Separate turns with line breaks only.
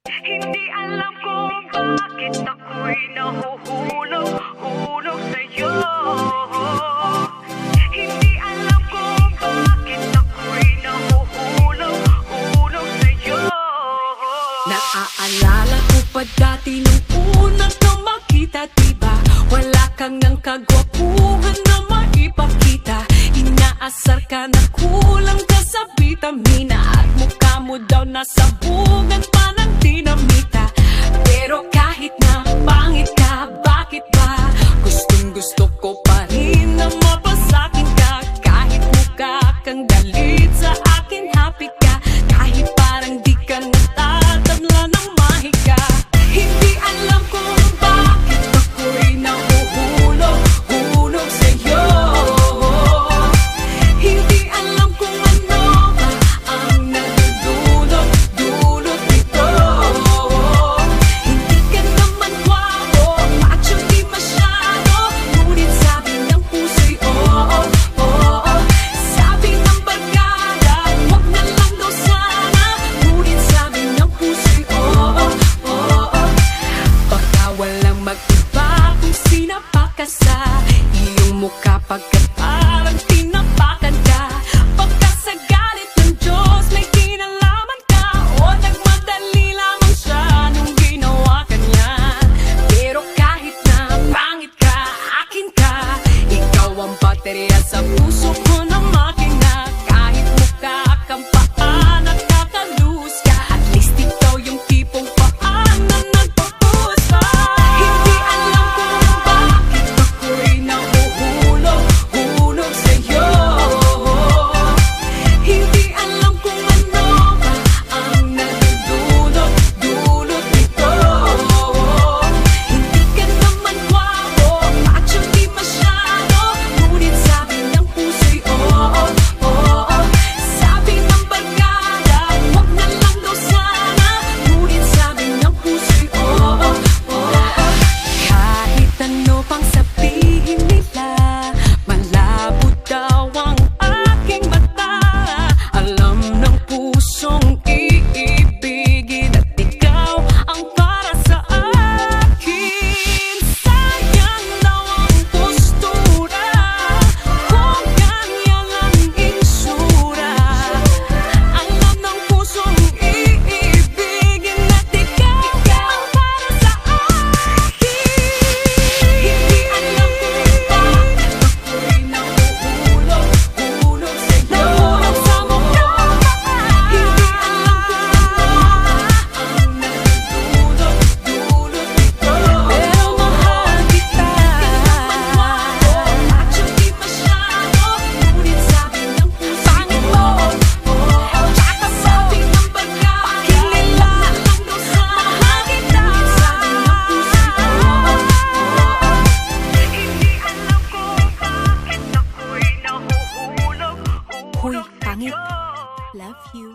Hindi alam kung bakit ako'y nahuhulog sa'yo. Hindi alam kung bakit ako'y nahuhulog sa'yo.
Naaalala ko pa dati nung unang ka makita, diba? Wala kang ng kagwapuhan na maipakita. Inaasar ka na kulang ka sa vitamina, at mukha mo daw nasa bugan pa ng dinamita. Pero kahit na pangit ka, bakit ba gustong gusto ko pa rin na mapasakin ka? Kahit mukha kang galit sa akin, happy ka. Kahit parang di ka natatabla ng mahika. Hindi alam kung bakit ako'y nahuhulog sa'yo. Hindi alam kung ano ba ang nagdudulot nito. Hindi ka naman gwapo, macho di masyado, ngunit sabi ng puso'y oo. Sabi ng barkada, wag na lang daw sana, ngunit sabi ng puso'y oo. Baka walang mag-iba kung sinapak ka sa iyong mukha, pagkat parang tinapakan ka. Baka sa galit ng Diyos may kinalaman ka, o nagmadali lamang siya nung ginawa ka niya. Pero kahit na pangit ka, akin ka. Ikaw ang baterya sa puso ko na makina. Kahit mukha kang paan at kakalus ka, at least ikaw yung tipong paan na nagpapuus pa. Hindi alam kung bakit ako'y nahuhulog sa'yo. Hindi alam kung ano ba ang nagdudulot nito. Hindi ka naman gwapo, macho di masyado, ngunit sabi ng puso'y oo. Sabi ng barkada, wag na lang daw sana, ngunit sabi ng puso'y oo. Kahit ano pang sabihin nila, malabo daw ang aking mata. Alam ng pusong iibigin, at ikaw ang para sa akin. Sayang daw ang postura kung ganyan ang insura. Alam ng pusong iibigin, at ikaw ang para sa akin. Hindi alam kung bakit ako'y nahuhulog sa'yo. Nahulog sa mukha. Hindi alam kung ano ba ang nagdudulot nito. Pero mahal kita. Macho di masyado, ngunit sabi ng puso pangit mo. Tsaka sabi ng barkada, kinila lang daw sa mahal kita. Sabi ng puso
Hindi alam kung bakit ako'y nahuhulog
Hoy, pangit.
sa'yo.
Love you.